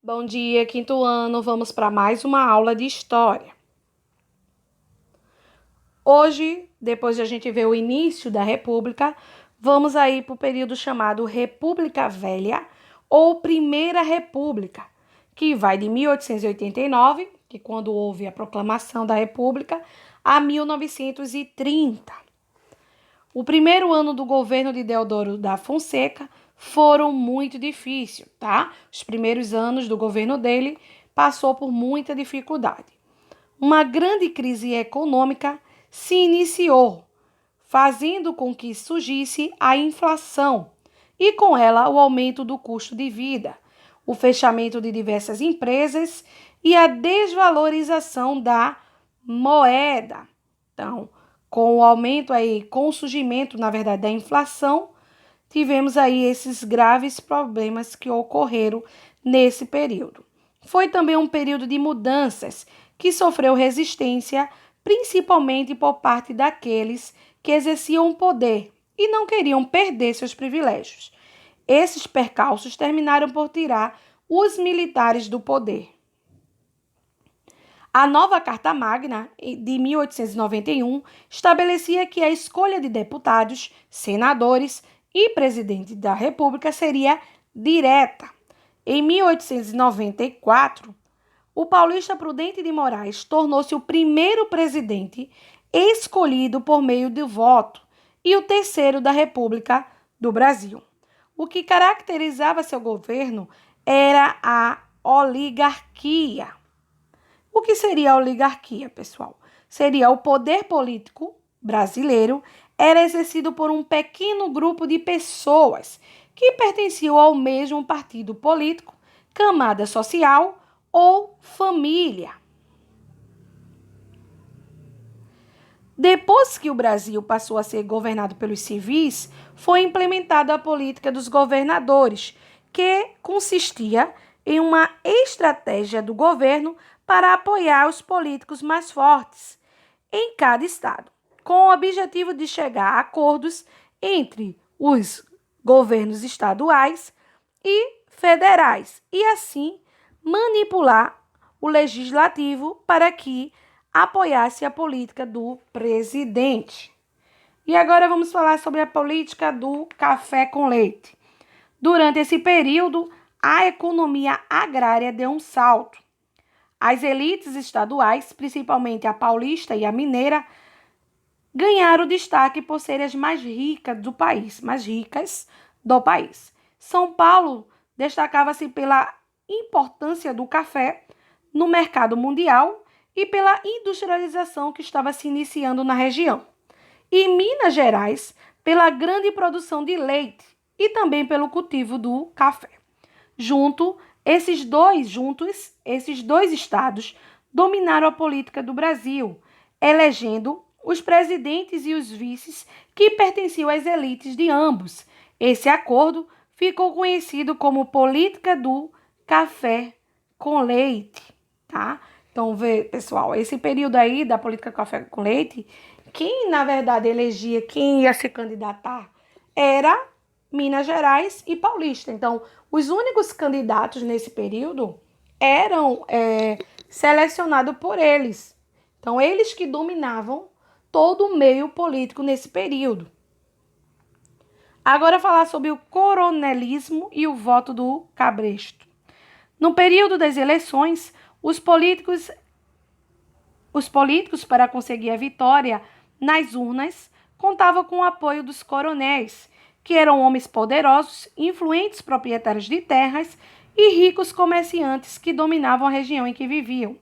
Bom dia, quinto ano. Vamos para mais uma aula de história. Hoje, depois de a gente ver o início da República, vamos aí para o período chamado República Velha ou Primeira República, que vai de 1889, que quando houve a proclamação da República, a 1930. O primeiro ano do governo de Deodoro da Fonseca foram muito difíceis, tá? Os primeiros anos do governo dele passou por muita dificuldade. Uma grande crise econômica se iniciou, fazendo com que surgisse a inflação e com ela o aumento do custo de vida, o fechamento de diversas empresas e a desvalorização da moeda. Então, com o aumento aí, com o surgimento, na verdade, da inflação, tivemos aí esses graves problemas que ocorreram nesse período. Foi também um período de mudanças que sofreu resistência, principalmente por parte daqueles que exerciam o poder e não queriam perder seus privilégios. Esses percalços terminaram por tirar os militares do poder. A nova Carta Magna, de 1891, estabelecia que a escolha de deputados, senadores e presidente da República seria direta. Em 1894, o paulista Prudente de Moraes tornou-se o primeiro presidente escolhido por meio do voto e o terceiro da República do Brasil. O que caracterizava seu governo era a oligarquia. O que seria a oligarquia, pessoal? Seria o poder político brasileiro era exercido por um pequeno grupo de pessoas que pertenciam ao mesmo partido político, camada social ou família. Depois que o Brasil passou a ser governado pelos civis, foi implementada a política dos governadores, que consistia em uma estratégia do governo para apoiar os políticos mais fortes em cada estado, com o objetivo de chegar a acordos entre os governos estaduais e federais e assim manipular o legislativo para que apoiasse a política do presidente. E agora vamos falar sobre a política do café com leite. Durante esse período, a economia agrária deu um salto. As elites estaduais, principalmente a paulista e a mineira, ganharam destaque por serem as mais ricas do país, São Paulo destacava-se pela importância do café no mercado mundial e pela industrialização que estava se iniciando na região. E Minas Gerais, pela grande produção de leite e também pelo cultivo do café. Esses dois estados dominaram a política do Brasil, elegendo os presidentes e os vices que pertenciam às elites de ambos. Esse acordo ficou conhecido como política do café com leite, tá? Então, pessoal, esse período aí da política do café com leite, quem, na verdade, elegia quem ia se candidatar era Minas Gerais e Paulista. Então, os únicos candidatos nesse período eram selecionados por eles. Então, eles que dominavam todo o meio político nesse período. Agora falar sobre o coronelismo e o voto do cabresto. No período das eleições, os políticos para conseguir a vitória nas urnas contavam com o apoio dos coronéis, que eram homens poderosos, influentes proprietários de terras e ricos comerciantes que dominavam a região em que viviam.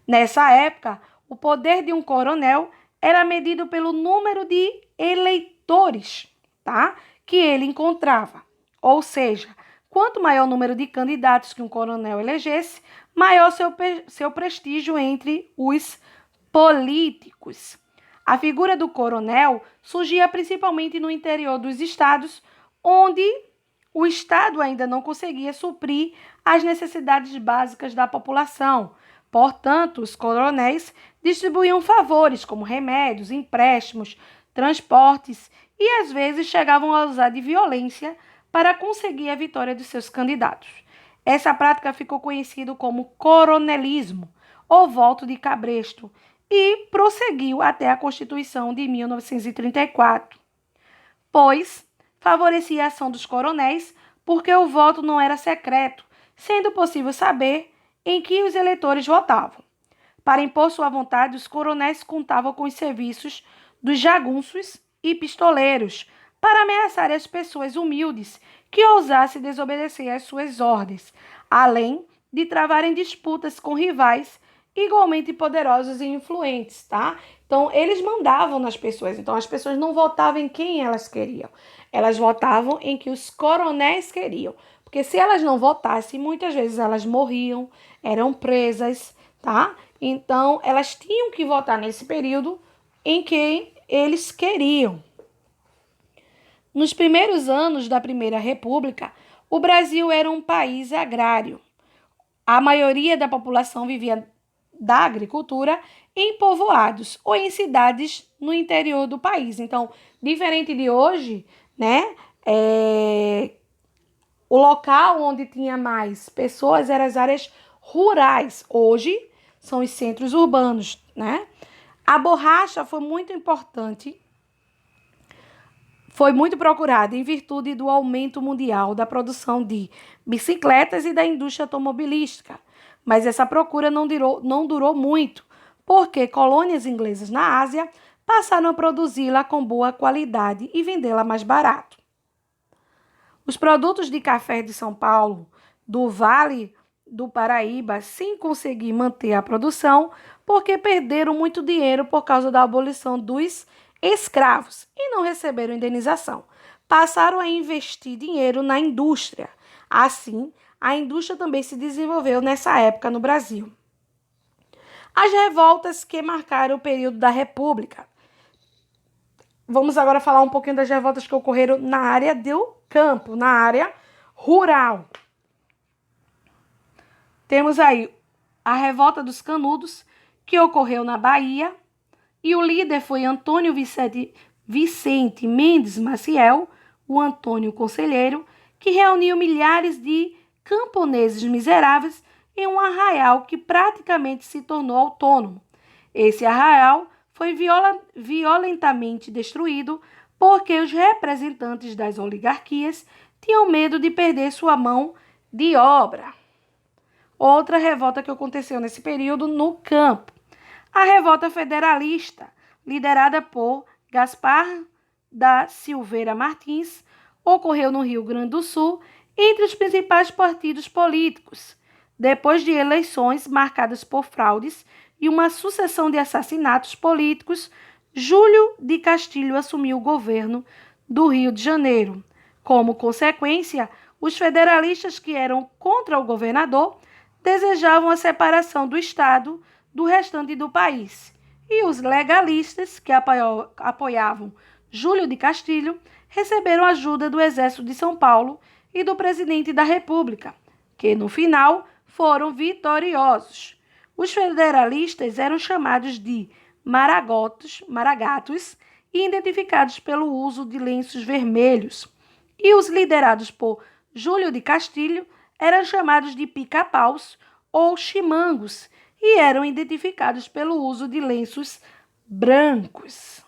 Nessa época, o poder de um coronel era medido pelo número de eleitores, tá? Que ele encontrava. Ou seja, quanto maior o número de candidatos que um coronel elegesse, maior seu prestígio entre os políticos. A figura do coronel surgia principalmente no interior dos estados, onde o Estado ainda não conseguia suprir as necessidades básicas da população. Portanto, os coronéis distribuíam favores como remédios, empréstimos, transportes e às vezes chegavam a usar de violência para conseguir a vitória dos seus candidatos. Essa prática ficou conhecida como coronelismo, ou voto de cabresto, e prosseguiu até a Constituição de 1934, pois favorecia a ação dos coronéis porque o voto não era secreto, sendo possível saber em que os eleitores votavam. Para impor sua vontade, os coronéis contavam com os serviços dos jagunços e pistoleiros para ameaçar as pessoas humildes que ousassem desobedecer às suas ordens, além de travarem disputas com rivais igualmente poderosos e influentes, tá? Então, eles mandavam nas pessoas. Então, as pessoas não votavam em quem elas queriam. Elas votavam em que os coronéis queriam. Porque se elas não votassem, muitas vezes elas morriam, eram presas, tá? Então, elas tinham que votar nesse período em que eles queriam. Nos primeiros anos da Primeira República, o Brasil era um país agrário. A maioria da população vivia da agricultura em povoados ou em cidades no interior do país. Então, diferente de hoje, né? O local onde tinha mais pessoas eram as áreas rurais. Hoje são os centros urbanos, né? A borracha foi muito importante, foi muito procurada em virtude do aumento mundial da produção de bicicletas e da indústria automobilística. Mas essa procura não durou muito, porque colônias inglesas na Ásia passaram a produzi-la com boa qualidade e vendê-la mais barato. Os produtos de café de São Paulo, do Vale do Paraíba, sem conseguir manter a produção, porque perderam muito dinheiro por causa da abolição dos escravos e não receberam indenização. Passaram a investir dinheiro na indústria. Assim, a indústria também se desenvolveu nessa época no Brasil. As revoltas que marcaram o período da República. Vamos agora falar um pouquinho das revoltas que ocorreram na área do campo, na área rural. Temos aí a Revolta dos Canudos, que ocorreu na Bahia, e o líder foi Antônio Vicente Mendes Maciel, o Antônio Conselheiro, que reuniu milhares de camponeses miseráveis em um arraial que praticamente se tornou autônomo. Esse arraial foi violentamente destruído porque os representantes das oligarquias tinham medo de perder sua mão de obra. Outra revolta que aconteceu nesse período no campo. A Revolta Federalista, liderada por Gaspar da Silveira Martins, ocorreu no Rio Grande do Sul entre os principais partidos políticos, depois de eleições marcadas por fraudes e uma sucessão de assassinatos políticos. Júlio de Castilho assumiu o governo do Rio de Janeiro. Como consequência, os federalistas que eram contra o governador desejavam a separação do Estado do restante do país. E os legalistas, que apoiavam Júlio de Castilho, receberam ajuda do Exército de São Paulo e do presidente da República, que no final foram vitoriosos. Os federalistas eram chamados de maragatos e identificados pelo uso de lenços vermelhos. E os liderados por Júlio de Castilho eram chamados de pica-paus ou chimangos e eram identificados pelo uso de lenços brancos.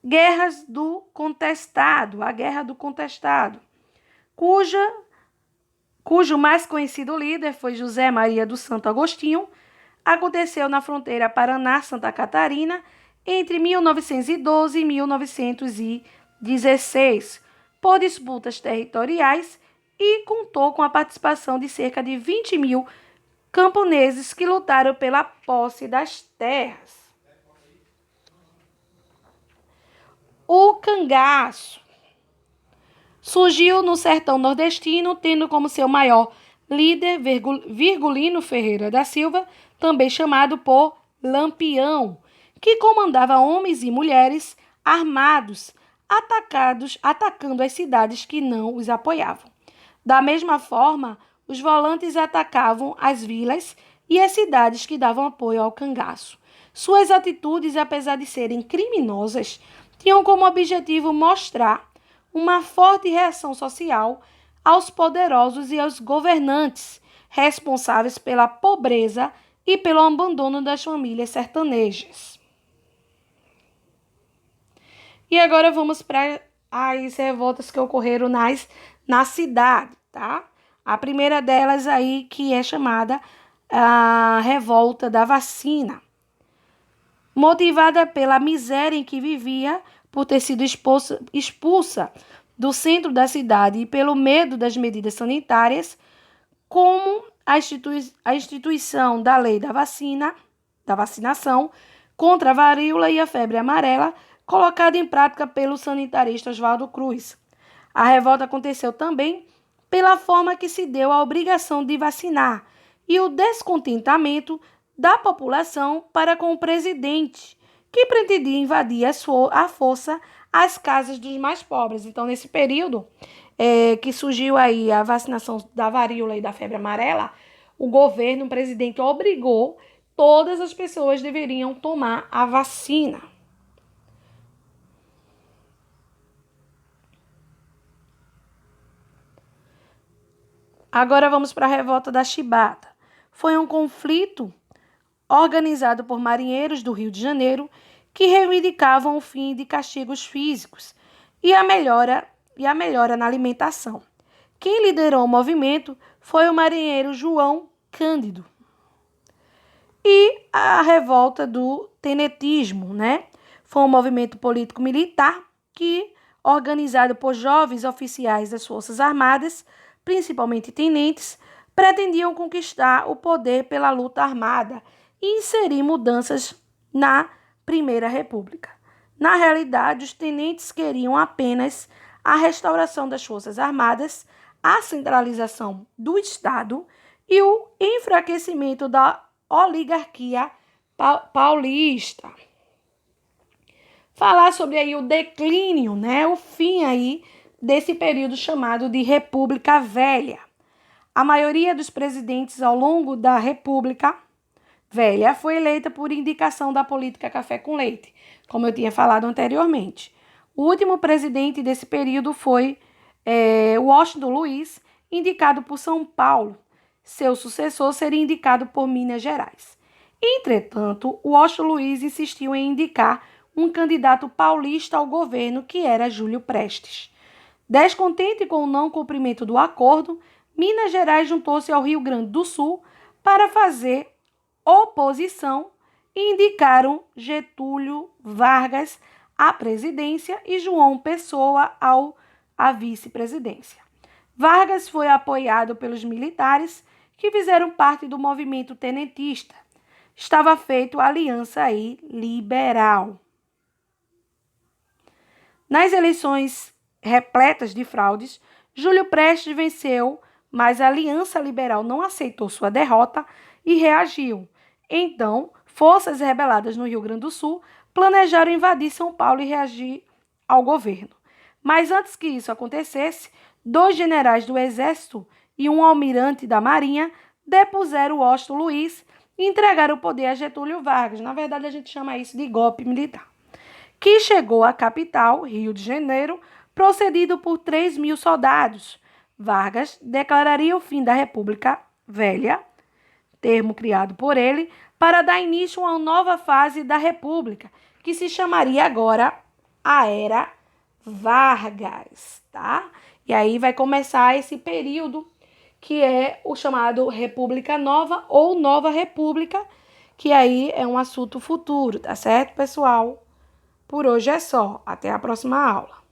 Guerras do Contestado, a Guerra do Contestado, cujo mais conhecido líder foi José Maria do Santo Agostinho, aconteceu na fronteira Paraná-Santa Catarina entre 1912 e 1916, por disputas territoriais, e contou com a participação de cerca de 20 mil camponeses que lutaram pela posse das terras. O cangaço surgiu no sertão nordestino, tendo como seu maior líder Virgulino Ferreira da Silva, também chamado por Lampião, que comandava homens e mulheres armados, atacando as cidades que não os apoiavam. Da mesma forma, os volantes atacavam as vilas e as cidades que davam apoio ao cangaço. Suas atitudes, apesar de serem criminosas, tinham como objetivo mostrar uma forte reação social aos poderosos e aos governantes, responsáveis pela pobreza e pelo abandono das famílias sertanejas. E agora vamos para as revoltas que ocorreram na cidade, tá? A primeira delas aí que é chamada a Revolta da Vacina, motivada pela miséria em que vivia por ter sido expulsa do centro da cidade e pelo medo das medidas sanitárias, como a instituição da lei da vacinação contra a varíola e a febre amarela, colocada em prática pelo sanitarista Oswaldo Cruz. A revolta aconteceu também pela forma que se deu a obrigação de vacinar e o descontentamento da população para com o presidente, que pretendia invadir à força as casas dos mais pobres. Então, nesse período que surgiu aí a vacinação da varíola e da febre amarela, o governo, o presidente, obrigou todas as pessoas deveriam tomar a vacina. Agora vamos para a revolta da Chibata. Foi um conflito organizado por marinheiros do Rio de Janeiro que reivindicavam o fim de castigos físicos e a melhora na alimentação. Quem liderou o movimento foi o marinheiro João Cândido. E a revolta do tenetismo, né? Foi um movimento político-militar que, organizado por jovens oficiais das Forças Armadas, principalmente tenentes, pretendiam conquistar o poder pela luta armada e inserir mudanças na Primeira República. Na realidade, os tenentes queriam apenas a restauração das Forças Armadas, a centralização do Estado e o enfraquecimento da oligarquia paulista. Falar sobre aí o declínio, né, o fim aí desse período chamado de República Velha. A maioria dos presidentes ao longo da República Velha foi eleita por indicação da política café com leite, como eu tinha falado anteriormente. O último presidente desse período foi Washington Luiz, indicado por São Paulo. Seu sucessor seria indicado por Minas Gerais. Entretanto, Washington Luiz insistiu em indicar um candidato paulista ao governo, que era Júlio Prestes. Descontente com o não cumprimento do acordo, Minas Gerais juntou-se ao Rio Grande do Sul para fazer oposição e indicaram Getúlio Vargas à presidência e João Pessoa à vice-presidência. Vargas foi apoiado pelos militares que fizeram parte do movimento tenentista. Estava feita a aliança aí liberal. Nas eleições repletas de fraudes, Júlio Prestes venceu, mas a Aliança Liberal não aceitou sua derrota e reagiu. Então, forças rebeladas no Rio Grande do Sul planejaram invadir São Paulo e reagir ao governo. Mas antes que isso acontecesse, 2 generais do Exército e um almirante da Marinha depuseram Washington Luiz e entregaram o poder a Getúlio Vargas. Na verdade, a gente chama isso de golpe militar, que chegou à capital, Rio de Janeiro, procedido por 3.000 soldados. Vargas declararia o fim da República Velha, termo criado por ele, para dar início a uma nova fase da República, que se chamaria agora a Era Vargas, tá? E aí vai começar esse período que é o chamado República Nova ou Nova República, que aí é um assunto futuro, tá certo, pessoal? Por hoje é só. Até a próxima aula.